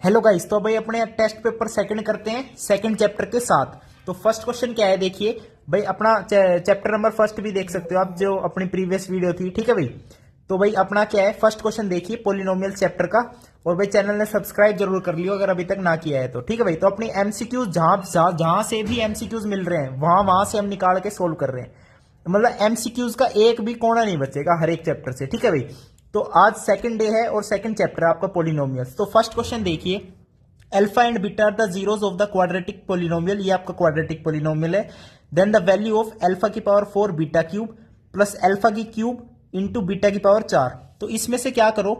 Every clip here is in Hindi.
हेलो गाइस, तो भाई अपने टेस्ट पेपर सेकंड करते हैं सेकंड चैप्टर के साथ। तो फर्स्ट क्वेश्चन क्या है, देखिए भाई अपना चैप्टर नंबर फर्स्ट भी देख सकते हो आप, जो अपनी प्रीवियस वीडियो थी, ठीक है भाई। तो भाई अपना क्या है, फर्स्ट क्वेश्चन देखिए पोलिनोमियल चैप्टर का। और भाई चैनल ने सब्सक्राइब जरूर कर लियो अगर अभी तक ना किया है तो, ठीक है भाई। तो अपनी एमसीक्यूज जहां से भी एमसीक्यूज मिल रहे हैं वहां से हम निकाल के सोल्व कर रहे हैं। मतलब एमसीक्यूज का एक भी कोना नहीं बचेगा हर एक चैप्टर से, ठीक है भाई। तो आज सेकंड डे है और सेकंड चैप्टर है आपका पोलिनोमियल्स। तो फर्स्ट क्वेश्चन देखिए, alpha and beta are the zeros of the quadratic polynomial. ये आपका क्वाड्रेटिक पोलिनोमियल है। Then the value of alpha की power 4 beta cube plus alpha की क्यूब इंटू बीटा की पावर 4। तो इसमें से क्या करो,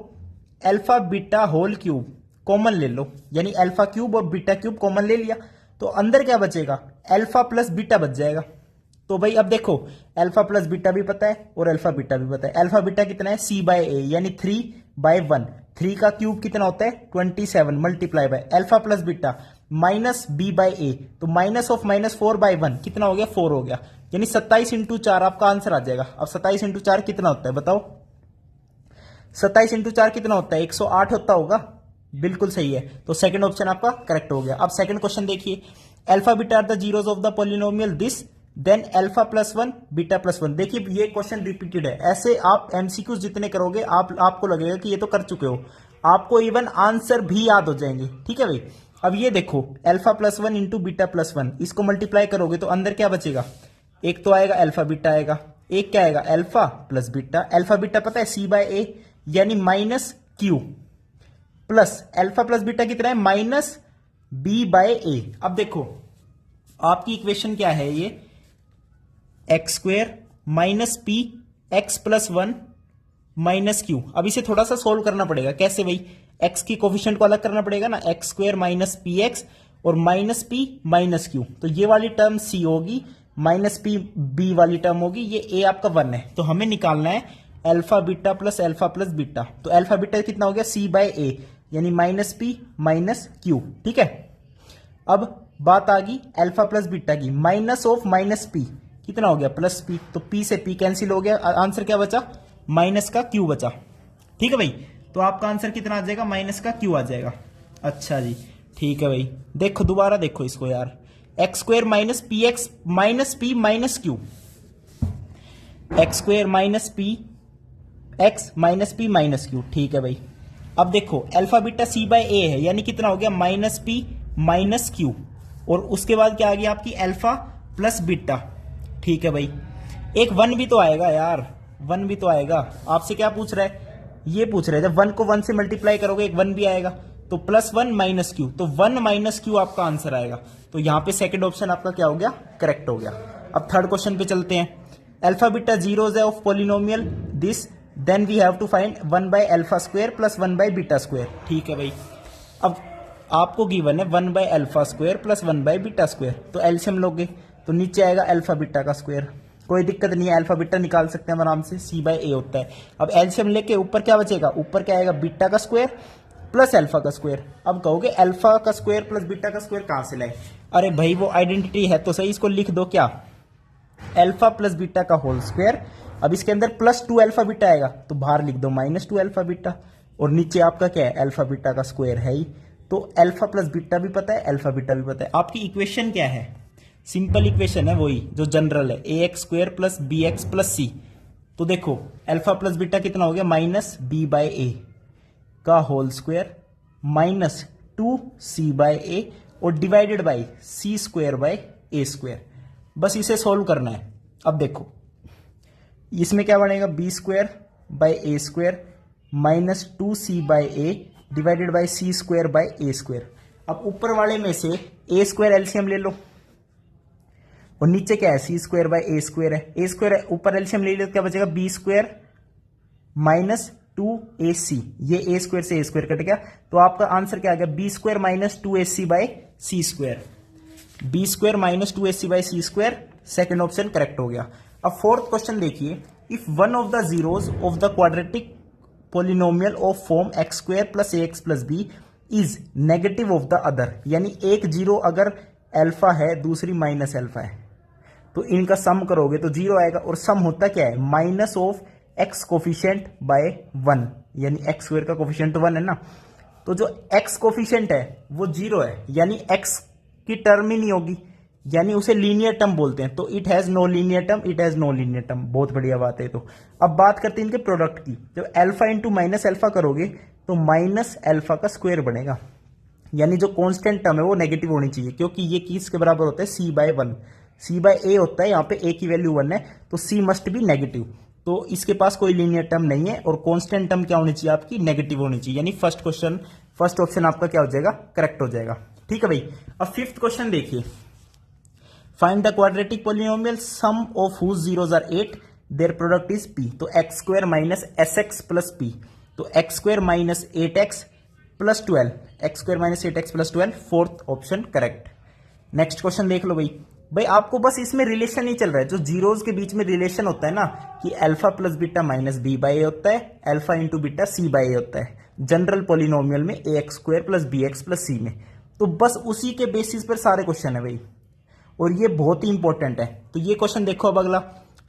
alpha beta whole cube common ले लो, यानी अल्फा क्यूब और बीटा क्यूब कॉमन ले लिया तो अंदर क्या बचेगा, अल्फा प्लस बीटा बच जाएगा। तो भाई अब देखो, अल्फा प्लस बीटा भी पता है और अल्फा बीटा भी पता है। अल्फा बीटा कितना है, सी बाय ए यानी 3/1। 3 का क्यूब कितना होता है 27 multiply by alpha plus beta minus b by a. तो माइनस ऑफ माइनस 4/1 कितना हो गया, 4 हो गया, यानी 27 इंटू 4 आपका आंसर आ जाएगा। अब 27 इंटू 4 कितना होता है बताओ, 27 इंटू 4 कितना होता है, 108 होता होगा। बिल्कुल सही है, तो सेकंड ऑप्शन आपका करेक्ट हो गया। अब सेकंड क्वेश्चन देखिए, alpha beta are the zeros of the polynomial this then alpha plus 1 beta plus 1। देखिए ये क्वेश्चन रिपीटेड है, ऐसे आप एमसीक्यूज जितने करोगे आपको लगेगा कि ये तो कर चुके हो, आपको इवन आंसर भी याद हो जाएंगे, ठीक है भाई। अब ये देखो, alpha plus 1 into beta plus 1, इसको मल्टीप्लाई करोगे तो अंदर क्या बचेगा, एक तो आएगा अल्फा बीटा आएगा, एक क्या आएगा alpha plus beta. Alpha beta पता है सी बाय ए यानी minus Q, plus alpha plus beta कितना है माइनस बी बाय ए। अब देखो आपकी इक्वेशन क्या है, ये x square minus P x plus 1 minus Q. अब इसे थोड़ा सा सोल्व करना पड़ेगा, कैसे भाई, एक्स की कोफिशिएंट को अलग करना पड़ेगा ना, x square minus P x और माइनस पी माइनस क्यू। तो ये वाली टर्म सी होगी, माइनस पी बी वाली टर्म होगी, ये ए आपका 1 है। तो हमें निकालना है अल्फा बीटा प्लस बीटा। तो अल्फा बीटा कितना हो गया, सी बाय ए यानी माइनस पी माइनस क्यू, ठीक है। अब बात आ गई अल्फा प्लस बीटा की, माइनस ऑफ माइनस पी कितना हो गया प्लस पी। तो पी से पी कैंसिल हो गया, आंसर क्या बचा, माइनस का क्यू बचा, ठीक है भाई। तो आपका आंसर कितना आ जाएगा, माइनस का क्यू आ जाएगा। अच्छा जी, ठीक है भाई। देखो दोबारा देखो इसको यार, x square minus P x minus P minus Q, x square minus P x minus P minus Q, ठीक है भाई। अब देखो अल्फा बीटा सी बाय ए है यानी कितना हो गया माइनस पी माइनस क्यू, और उसके बाद क्या आ गया आपकी अल्फा प्लस बीटा, ठीक है भाई। एक 1 भी तो आएगा यार, 1 भी तो आएगा। आपसे क्या पूछ रहा है, ये पूछ रहा है जब 1 को 1 से मल्टीप्लाई करोगे एक 1 भी आएगा, तो प्लस 1 माइनस क्यू, तो 1 माइनस क्यू आपका आंसर आएगा। तो यहां पे सेकंड ऑप्शन आपका क्या हो गया, करेक्ट हो गया। अब थर्ड क्वेश्चन पे चलते हैं, अल्फा बीटा जीरोस है of polynomial this then we have to find 1 by alpha square plus 1 by beta square, ठीक है भाई। अब आपको गिवन है 1 by alpha square plus 1 by beta square, तो एलसीएम लोगे तो नीचे आएगा अल्फा बीटा का स्क्वायर, कोई दिक्कत नहीं है, अल्फा बीटा निकाल सकते हैं आराम से, सी बाय ए होता है। अब एलसीएम लेके ऊपर क्या बचेगा, ऊपर क्या आएगा बीटा का स्क्वायर प्लस अल्फा का स्क्वायर। अब कहोगे अल्फा का स्क्वायर प्लस बीटा का स्क्वायर कहां से लाए, अरे भाई वो आइडेंटिटी है तो सही, इसको लिख दो क्या, अल्फा प्लस बीटा का होल स्क्वायर। अब इसके अंदर प्लस 2 अल्फा बीटा आएगा तो बाहर लिख दो माइनस 2 अल्फा बीटा, और नीचे आपका क्या है अल्फा बीटा का स्क्वायर है ही। तो अल्फा प्लस बीटा भी पता है, अल्फा बीटा भी पता है। आपकी इक्वेशन क्या है, सिंपल इक्वेशन है वही जो जनरल है, a x square plus b x plus c. तो देखो अल्फा प्लस बीटा कितना हो गया, माइनस बी बाय ए का whole square minus 2 c by a और divided by c square by a square. बस इसे सोल्व करना है। अब देखो इसमें क्या बनेगा, b square by a square minus 2 c by a divided by c square by a square. अब ऊपर वाले में से ए स्क्वायर एलसीएम ले लो, और नीचे क्या है सी स्क्वायर बाय ए स्क्वायर है, ए स्क्वायर ऊपर एलसीएम ले लो, क्या बचेगा बी स्क्वायर माइनस 2ac, ये ए स्क्वायर से ए स्क्वायर कट गया, तो आपका आंसर क्या आ गया, b square minus 2ac by c square, b square minus 2ac by c square, second option correct हो गया। अब फोर्थ क्वेश्चन देखिए, if one of the zeros of the quadratic polynomial of form x square plus a x plus b is negative of the other, यानी एक जीरो अगर अल्फा है दूसरी माइनस अल्फा है तो इनका सम करोगे तो जीरो आएगा, और सम होता क्या है minus of x coefficient by 1, यानी एक्स स्क्वायर का कोफिशिएंट 1 है ना, तो जो x कोफिशिएंट है वो 0 है, यानी x की टर्म ही नहीं होगी, यानी उसे लीनियर टर्म बोलते हैं। तो it has no linear term, it has no linear term. बहुत बढ़िया बात है। तो अब बात करते हैं इनके प्रोडक्ट की। जब अल्फा इंटू माइनस अल्फा करोगे तो माइनस अल्फा का स्क्वायर बनेगा, यानी जो कांस्टेंट टर्म है वो नेगेटिव होनी चाहिए, क्योंकि ये किसके बराबर होता है, c by 1। c by a होता है, यहाँ पे a की वैल्यू 1 है, तो c मस्ट बी नेगेटिव। तो इसके पास कोई लीनियर टर्म नहीं है और कांस्टेंट टर्म क्या होनी चाहिए आपकी, नेगेटिव होनी चाहिए, यानी फर्स्ट ऑप्शन आपका क्या हो जाएगा, करेक्ट हो जाएगा। ठीक है भाई। अब फिफ्थ क्वेश्चन देखिए, find the quadratic polynomial sum of whose zeros are 8, their product is p। तो x square minus sx plus p, तो x square minus 8x plus 12, x square minus 8x plus 12, fourth option correct. Next question देख लो भाई आपको बस इसमें रिलेशन ही चल रहा है, जो जीरोज के बीच में रिलेशन होता है ना, कि alpha plus beta minus b by a होता है, alpha into beta c by a होता है, जनरल पोलिनोमियल में a x square plus b x plus c में। तो बस उसी के बेसिस पर सारे क्वेश्चन है भाई, और ये बहुत ही इंपॉर्टेंट है। तो ये क्वेश्चन देखो अब अगला,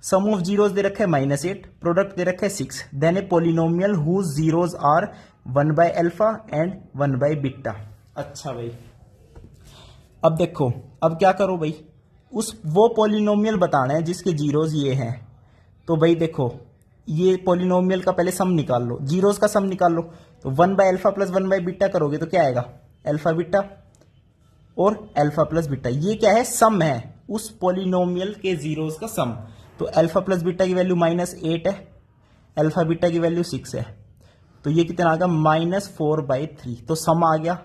सम ऑफ जीरोज दे रखे -8, प्रोडक्ट दे रखे 6, then a polynomial whose zeros are 1 by alpha and 1 by beta. अच्छा भाई, अब देखो, अब क्या करो भाई, वो पोलिनोमियल बताना है जिसके जीरोज ये हैं। तो भाई देखो, ये पोलिनोमियल का पहले सम निकाल लो, जीरोज का सम निकाल लो। तो 1 by alpha plus 1 by beta करोगे तो क्या आएगा, अल्फा बीटा और अल्फा प्लस बीटा। ये क्या है, सम है उस पोलिनोमियल के जीरोज का सम। तो अल्फा प्लस बीटा की वैल्यू -8 है, अल्फा बीटा की वैल्यू 6 है, तो ये कितना आ गया, -4/3। तो सम आ गया,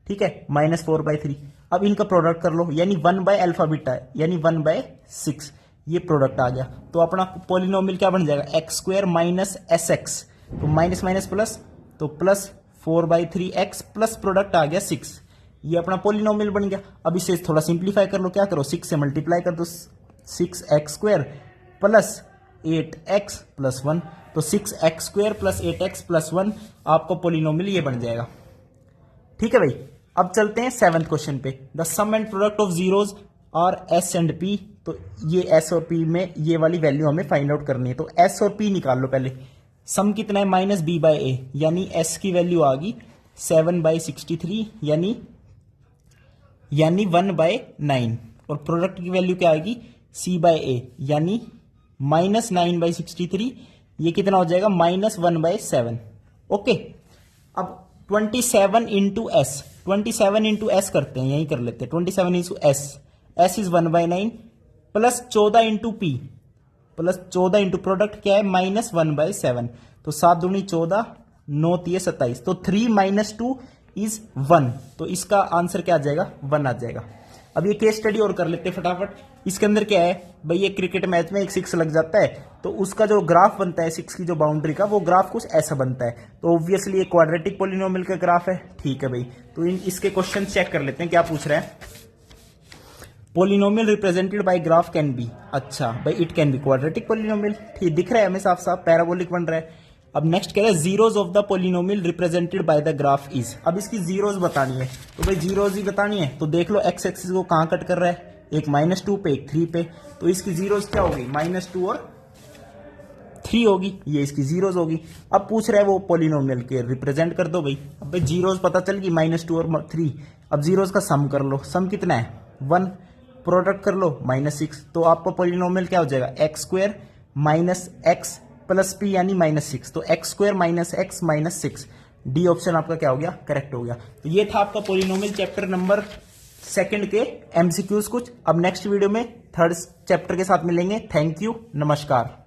ठीक है, -4/3। अब इनका प्रोडक्ट कर लो, यानी 1 बाय अल्फा बीटा है, यानी 1/6, ये प्रोडक्ट आ गया। तो अपना पोलिनोमियल क्या बन जाएगा, x स्क्वायर माइनस sx, तो माइनस माइनस प्लस, तो प्लस 4/3x प्लस प्रोडक्ट आ गया 6, ये अपना पोलिनोमियल बन गया। अब इसे थोड़ा सिंप्लीफाई कर लो, क्या करो, 6 से मल्टीप्लाई कर दो, 6x square plus 8x plus 1, तो 6x square plus 8x plus 1 आपको पोलिनोमियल ये बन जाएगा। ठीक है भाई, अब चलते हैं 7th क्वेश्चन पे। The sum and product of zeros are s and p। तो ये s और p में ये वाली वैल्यू हमें फाइंड आउट करनी है। तो s और p निकाल लो पहले। सम कितना है, -b/a, यानी s की वैल्यू आ गई 7/63, यानी 1/9, और प्रोडक्ट की वैल्यू क्या आएगी, c/a, यानी -9/63, ये कितना हो जाएगा, -1/7। ओके, अब 27 इंटू एस, 27 इंटू एस करते हैं, यही कर लेते हैं, 27 into S is 1/9, plus 14 into P, plus 14 into product क्या है, -1/7, तो 7 दूनी 14, 9 3 27, तो 3 - 2 इज 1, तो इसका आंसर क्या आ जाएगा, 1 आ जाएगा। अब ये केस स्टडी और कर लेते हैं फटाफट। इसके अंदर क्या है भाई, ये क्रिकेट मैच में एक 6 लग जाता है, तो उसका जो ग्राफ बनता है 6 की जो बाउंड्री का, वो ग्राफ कुछ ऐसा बनता है। तो ऑब्वियसली ये क्वाड्रेटिक पोलिनोमियल का ग्राफ है। ठीक है भाई, तो इसके क्वेश्चन चेक कर लेते हैं, क्या पूछ रहा है। Polynomial represented by graph can be, अच्छा भाई, it can be quadratic polynomial, ठीक दिख रहा है हमें साफ साफ, पैराबोलिक बन रहा है। अब नेक्स्ट कह रहा है zeros of the polynomial represented by the graph is. अब इसकी जीरोज बतानी है, तो भाई जीरोज ही बतानी है, तो देख लो एक्स एक्सिस को कहां कट कर रहा है, एक -2 पे, एक 3 पे, तो इसकी जीरोज क्या होगी, -2 और 3 होगी, ये इसकी जीरोज होगी। अब पूछ रहा है वो पोलिनोमियल के रिप्रेजेंट कर दो भाई। अब भाई जीरोज पता चल गई, -2 और 3। अब जीरोज का सम कर लो, सम कितना है, 1, प्रोडक्ट कर लो -6, तो आपका पोलिनोमियल क्या हो जाएगा, x square minus x plus p, यानी -6, तो x square minus x minus 6, D option आपका क्या हो गया, करेक्ट हो गया। तो ये था आपका पोलिनोमियल चैप्टर नंबर 2 के एमसीक्यूज कुछ। अब नेक्स्ट वीडियो में 3rd चैप्टर के साथ मिलेंगे। थैंक यू, नमस्कार।